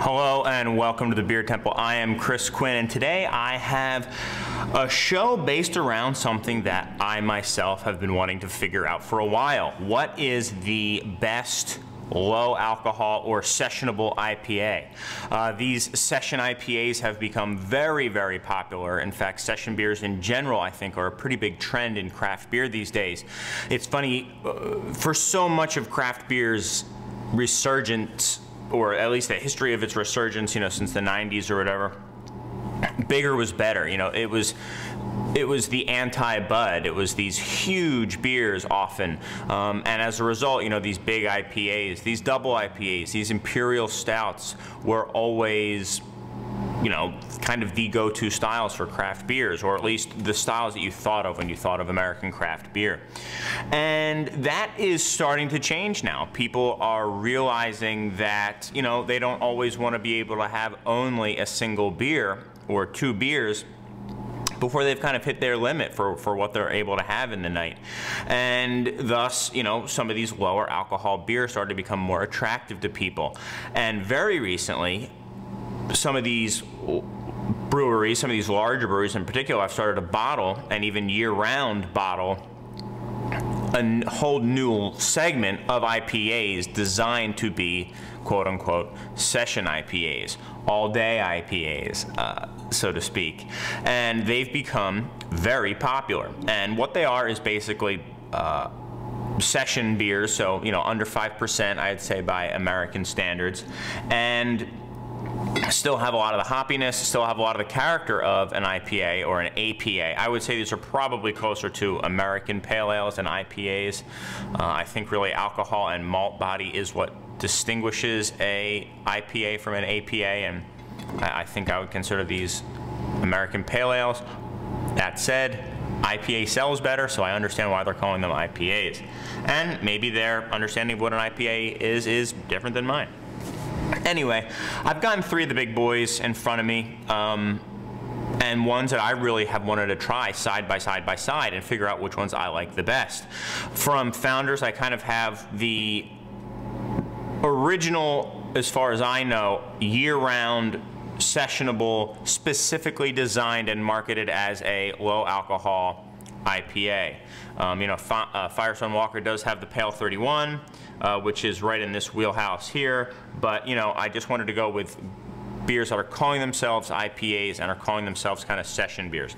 Hello and welcome to the Beer Temple. I am Chris Quinn, and today I have a show based around something that I myself have been wanting to figure out for a while. What is the best low alcohol or sessionable IPA? These session IPAs have become very, very popular. In fact, session beers in general, I think, are a pretty big trend in craft beer these days. It's funny, for so much of craft beer's resurgence, or at least the history of its resurgence, since the 90s or whatever, bigger was better. It was the anti-Bud. It was these huge beers often, and as a result, these big IPAs, these double IPAs, these imperial stouts were always, kind of the go-to styles for craft beers, or at least the styles that you thought of when you thought of American craft beer. And that is starting to change now. People are realizing that, they don't always want to be able to have only a single beer or two beers before they've kind of hit their limit for what they're able to have in the night. And thus, some of these lower alcohol beers started to become more attractive to people. And very recently, some of these breweries, some of these larger breweries in particular, have started to bottle, and even year-round bottle, a whole new segment of IPAs designed to be quote-unquote session IPAs, all-day IPAs, so to speak. And they've become very popular. And what they are is basically session beers, so under 5%, I'd say, by American standards, and still have a lot of the hoppiness, still have a lot of the character of an IPA or an APA. I would say these are probably closer to American pale ales and IPAs. I think really alcohol and malt body is what distinguishes a IPA from an APA, and I think I would consider these American pale ales. That said, IPA sells better, so I understand why they're calling them IPAs. And maybe their understanding of what an IPA is different than mine. Anyway, I've gotten three of the big boys in front of me, and ones that I really have wanted to try side by side and figure out which ones I like the best. From Founders, I kind of have the original, as far as I know, year-round, sessionable, specifically designed and marketed as a low alcohol IPA. Firestone Walker does have the Pale 31, which is right in this wheelhouse here, but I just wanted to go with beers that are calling themselves IPAs and are calling themselves kind of session beers.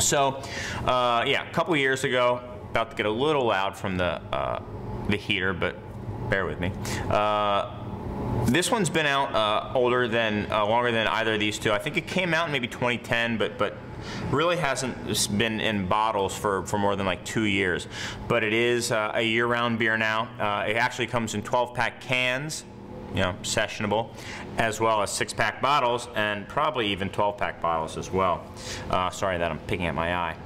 So yeah, a couple of years ago, about to get a little loud from the heater, but bear with me. This one's been out longer than either of these two. I think it came out in maybe 2010, but really hasn't been in bottles for more than like 2 years. But it is a year-round beer now. It actually comes in 12-pack cans, sessionable, as well as 6-pack bottles, and probably even 12-pack bottles as well. Sorry that I'm picking at my eye.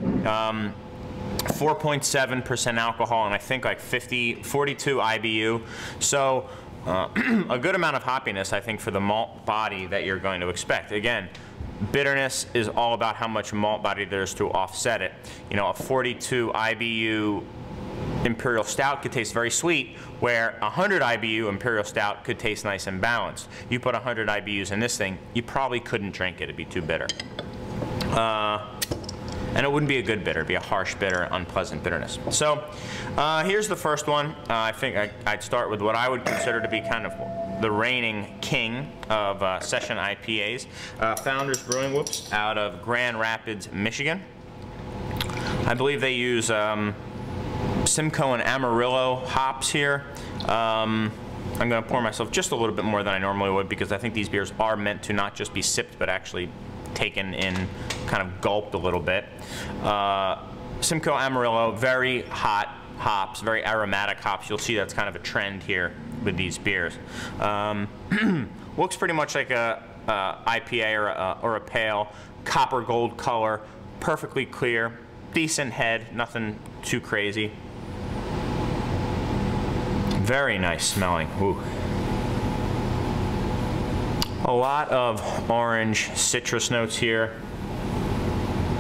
4.7% alcohol, and I think like 42 IBU. So a good amount of hoppiness, I think, for the malt body that you're going to expect. Again, bitterness is all about how much malt body there's to offset it. A 42 IBU Imperial Stout could taste very sweet, where 100 IBU Imperial Stout could taste nice and balanced. You put 100 IBUs in this thing, you probably couldn't drink it. It'd be too bitter. And it wouldn't be a good bitter. It'd be a harsh bitter, unpleasant bitterness. So here's the first one. I think I'd start with what I would consider to be kind of the reigning king of session IPAs. Founders Brewing, out of Grand Rapids, Michigan. I believe they use Simcoe and Amarillo hops here. I'm going to pour myself just a little bit more than I normally would, because I think these beers are meant to not just be sipped, but actually taken in, kind of gulped a little bit. Simcoe Amarillo, very hot hops, very aromatic hops. You'll see that's kind of a trend here with these beers. Looks pretty much like a IPA or a pale, copper gold color, perfectly clear, decent head, nothing too crazy. Very nice smelling. Ooh. A lot of orange citrus notes here.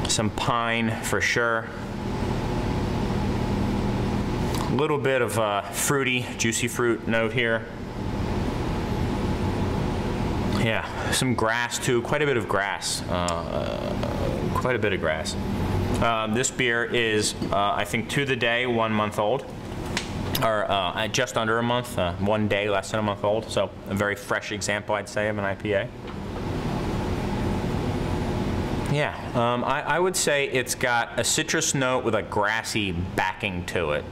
Some pine for sure. A little bit of fruity, juicy fruit note here. Yeah, some grass too, quite a bit of grass, quite a bit of grass. This beer is, I think, to the day 1 month old, or just under a month, 1 day less than a month old. So a very fresh example, I'd say, of an IPA. Yeah, I would say it's got a citrus note with a grassy backing to it.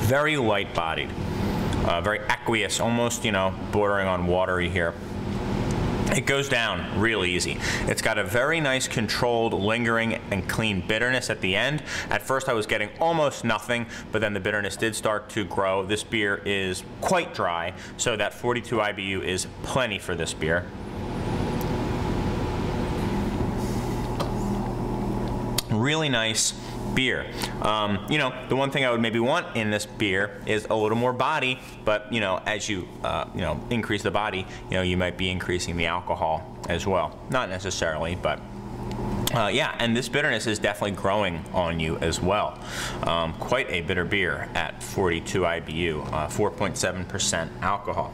Very light-bodied, very aqueous, almost, you know, bordering on watery here. It goes down real easy. It's got a very nice controlled, lingering, and clean bitterness at the end. At first I was getting almost nothing, but then the bitterness did start to grow. This beer is quite dry, so that 42 IBU is plenty for this beer. Really nice beer. You know, the one thing I would maybe want in this beer is a little more body, but you know, as you you know, increase the body, you know, you might be increasing the alcohol as well. Not necessarily, but yeah, and this bitterness is definitely growing on you as well. Quite a bitter beer at 42 IBU, 4.7% alcohol.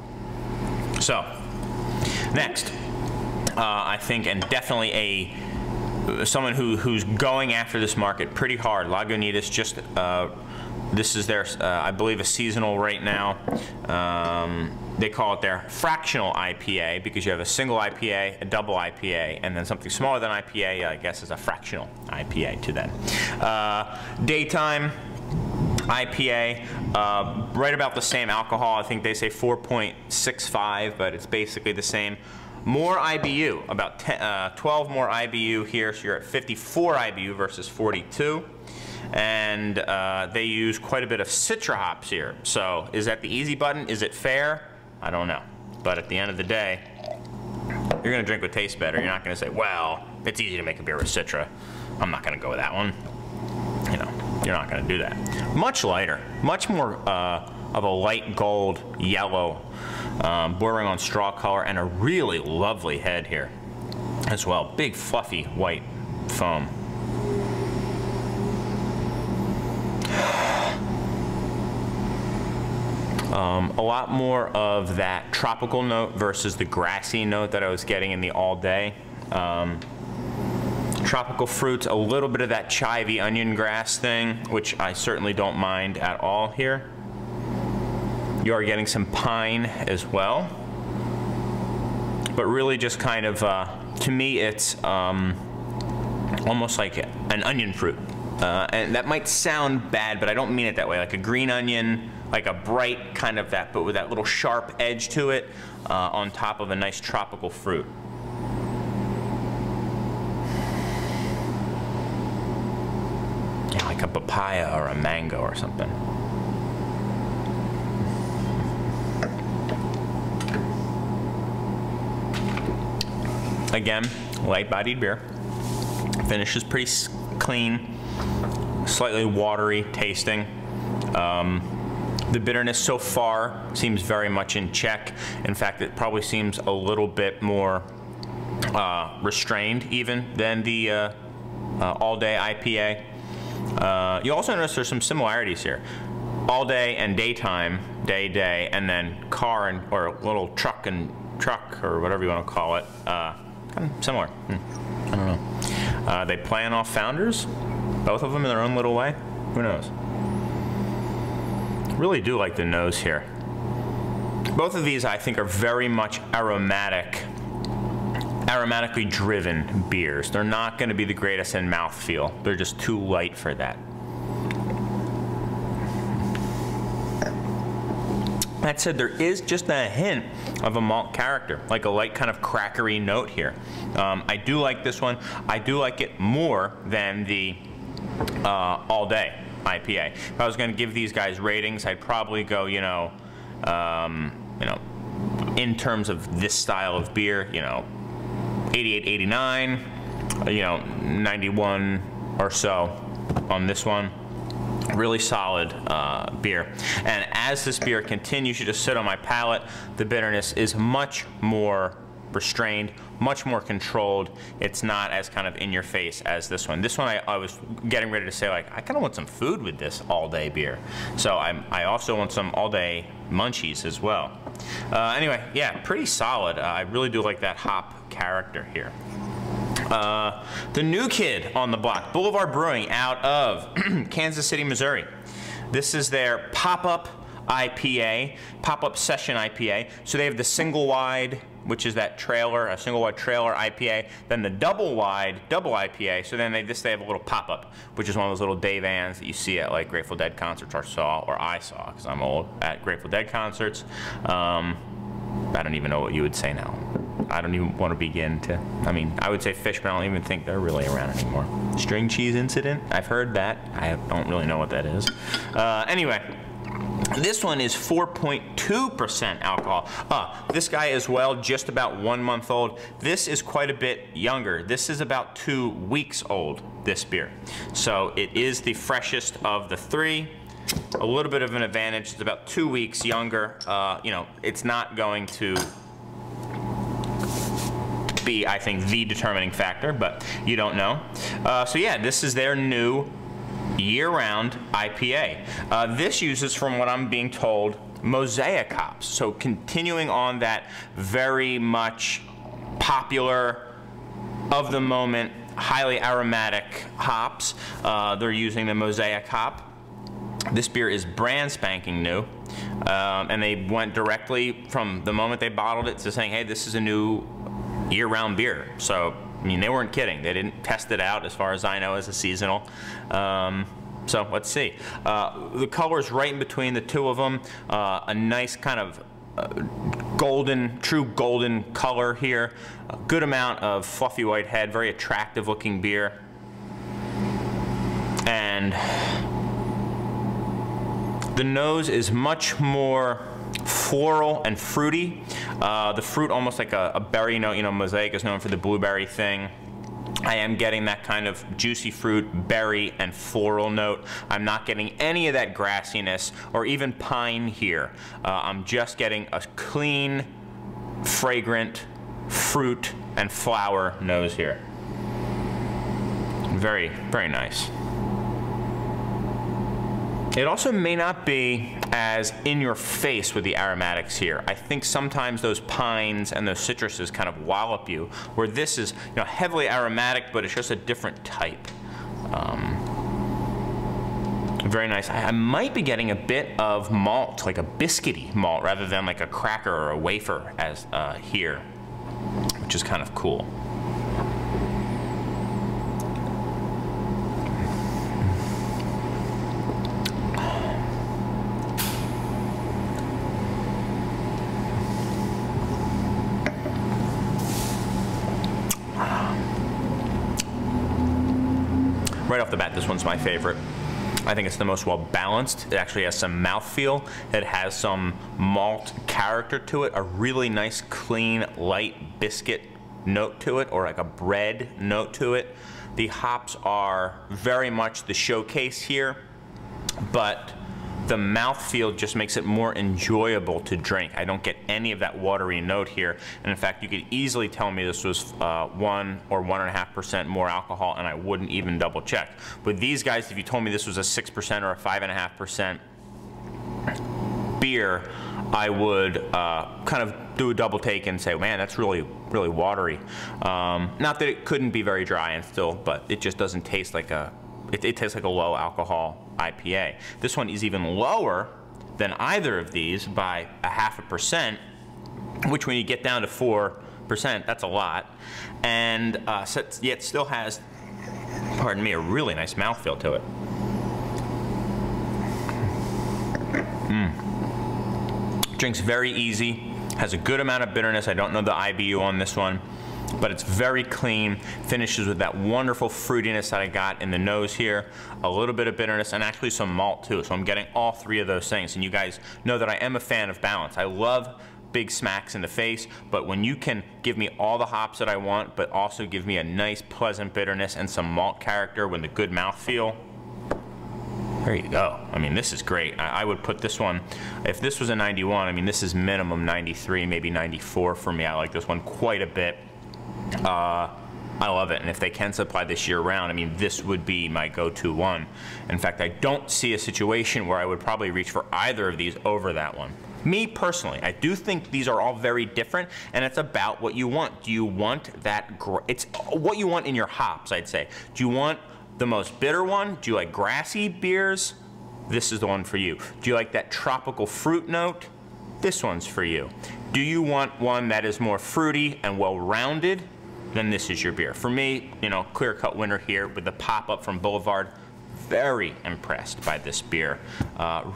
So, next, I think, and definitely someone who's going after this market pretty hard. Lagunitas just, this is their, I believe, a seasonal right now. They call it their Fractional IPA because you have a single IPA, a double IPA, and then something smaller than IPA, I guess, is a Fractional IPA to them. Daytime IPA, right about the same alcohol. I think they say 4.65, but it's basically the same. More IBU, about 12 more IBU here, so you're at 54 IBU versus 42. And they use quite a bit of Citra hops here. So is that the easy button? Is it fair? I don't know. But at the end of the day, you're gonna drink what tastes better. You're not gonna say, well, it's easy to make a beer with Citra. I'm not gonna go with that one. You know, you're not gonna do that. Much lighter, much more of a light gold yellow, bordering on straw color, and a really lovely head here as well. Big fluffy white foam. A lot more of that tropical note versus the grassy note that I was getting in the all day. Tropical fruits, a little bit of that chivy onion grass thing, which I certainly don't mind at all here. You are getting some pine as well, but really just kind of, to me, it's almost like an onion fruit. And that might sound bad, but I don't mean it that way. Like a green onion, like a bright kind of that, but with that little sharp edge to it, on top of a nice tropical fruit. Yeah, like a papaya or a mango or something. Again, light-bodied beer. Finish is pretty clean, slightly watery tasting. The bitterness so far seems very much in check. In fact, it probably seems a little bit more restrained even than the all-day IPA. You also notice there's some similarities here. All day and daytime, day, and then car and, or little truck or whatever you want to call it. Kind of similar. I don't know. They play on off founders, both of them in their own little way. Who knows? Really do like the nose here. Both of these, I think, are very much aromatically driven beers. They're not going to be the greatest in mouthfeel. They're just too light for that. That said, there is just a hint of a malt character, like a light kind of crackery note here. I do like this one. I do like it more than the all-day IPA. If I was going to give these guys ratings, I'd probably go, you know, in terms of this style of beer, you know, 88, 89, you know, 91 or so on this one. Really solid beer. And as this beer continues to just sit on my palate, the bitterness is much more restrained, much more controlled. It's not as kind of in your face as this one. This one I was getting ready to say, like, I kind of want some food with this all day beer. So I also want some all day munchies as well. Anyway, yeah, pretty solid. I really do like that hop character here. The new kid on the block, Boulevard Brewing out of Kansas City, Missouri. This is their pop-up IPA, pop-up Session IPA. So they have the single wide, which is that trailer, a single wide trailer IPA, then the double wide, double IPA. So then they have a little pop-up, which is one of those little day vans that you see at like Grateful Dead concerts, or I saw, because I'm old, at Grateful Dead concerts. I don't even know what you would say now. I don't even want to begin to, I mean, I would say fish, but I don't even think they're really around anymore. String cheese incident, I've heard that. I don't really know what that is. Anyway. This one is 4.2% alcohol. This guy as well, just about 1 month old. This is quite a bit younger. This is about 2 weeks old, this beer. So it is the freshest of the three. A little bit of an advantage. It's about 2 weeks younger. You know, it's not going to be, I think, the determining factor, but you don't know. So yeah, this is their new Year-Round IPA. This uses, from what I'm being told, mosaic hops. So continuing on that very much popular, of the moment, highly aromatic hops. They're using the mosaic hop. This beer is brand spanking new. And they went directly from the moment they bottled it to saying, hey, this is a new year-round beer. So I mean, they weren't kidding. They didn't test it out, as far as I know, as a seasonal. So let's see. The color is right in between the two of them. A nice kind of golden, true golden color here. A good amount of fluffy white head. Very attractive looking beer. And the nose is much more floral and fruity. The fruit almost like a berry note. You know, Mosaic is known for the blueberry thing. I am getting that kind of juicy fruit, berry, and floral note. I'm not getting any of that grassiness or even pine here. I'm just getting a clean, fragrant fruit and flower nose here. Very, very nice. It also may not be as in your face with the aromatics here. I think sometimes those pines and those citruses kind of wallop you, where this is, you know, heavily aromatic, but it's just a different type. Very nice. I might be getting a bit of malt, like a biscuity malt, rather than like a cracker or a wafer as here, which is kind of cool. Right off the bat, this one's my favorite. I think it's the most well balanced. It actually has some mouthfeel. It has some malt character to it, a really nice, clean, light biscuit note to it, or like a bread note to it. The hops are very much the showcase here, but the mouthfeel just makes it more enjoyable to drink. I don't get any of that watery note here. And in fact, you could easily tell me this was 1 or 1.5% more alcohol, and I wouldn't even double check. With these guys, if you told me this was a 6% or a 5.5% beer, I would kind of do a double take and say, man, that's really, really watery. Not that it couldn't be very dry and still, but it just doesn't taste like a, it tastes like a low alcohol IPA. This one is even lower than either of these by 0.5%, which when you get down to 4%, that's a lot. And yet still has, pardon me, a really nice mouthfeel to it. Drinks very easy, has a good amount of bitterness. I don't know the IBU on this one, but it's very clean, finishes with that wonderful fruitiness that I got in the nose here, a little bit of bitterness, and actually some malt too. So I'm getting all three of those things. And you guys know that I am a fan of balance. I love big smacks in the face, but when you can give me all the hops that I want, but also give me a nice pleasant bitterness and some malt character with a good mouthfeel, There you go. I mean, this is great. I would put this one, if this was a 91, I mean, this is minimum 93, maybe 94 for me. I like this one quite a bit. I love it, and if they can supply this year round, I mean, this would be my go-to one. In fact, I don't see a situation where I would probably reach for either of these over that one. Me personally, I do think these are all very different, and it's about what you want. Do you want that, it's what you want in your hops, I'd say. Do you want the most bitter one? Do you like grassy beers? This is the one for you. Do you like that tropical fruit note? This one's for you. Do you want one that is more fruity and well-rounded? Then this is your beer. For me, you know, clear-cut winner here with the pop-up from Boulevard. Very impressed by this beer.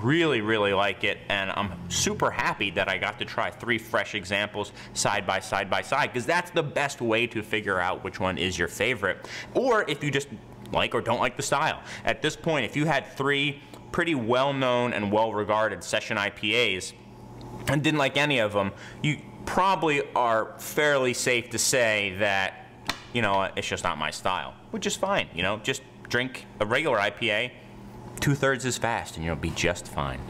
Really, really like it, and I'm super happy that I got to try 3 fresh examples side by side, because that's the best way to figure out which one is your favorite, or if you just like or don't like the style. At this point, if you had 3 pretty well-known and well-regarded Session IPAs and didn't like any of them, you probably are fairly safe to say that, you know, it's just not my style, which is fine. You know, just drink a regular IPA 2/3 as fast and you'll be just fine.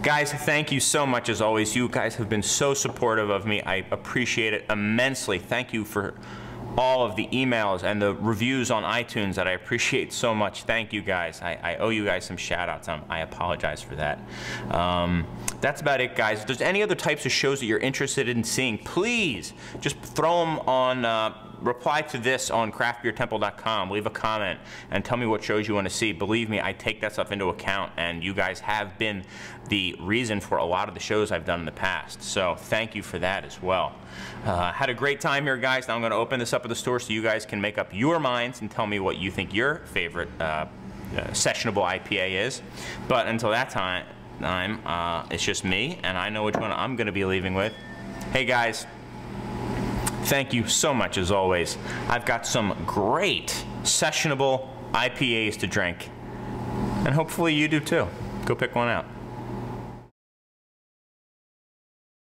Guys, thank you so much as always. You guys have been so supportive of me. I appreciate it immensely. Thank you for all of the emails and the reviews on iTunes that I appreciate so much. Thank you guys. I owe you guys some shout outs. I apologize for that. That's about it, guys. If there's any other types of shows that you're interested in seeing, please just throw them on, reply to this on craftbeertemple.com. Leave a comment and tell me what shows you want to see. Believe me, I take that stuff into account, and you guys have been the reason for a lot of the shows I've done in the past. So thank you for that as well. Had a great time here, guys. Now I'm going to open this up at the store so you guys can make up your minds and tell me what you think your favorite sessionable IPA is. But until that time, it's just me, and I know which one I'm going to be leaving with. Hey, guys. Thank you so much as always. I've got some great sessionable IPAs to drink, and hopefully you do too. Go pick one out.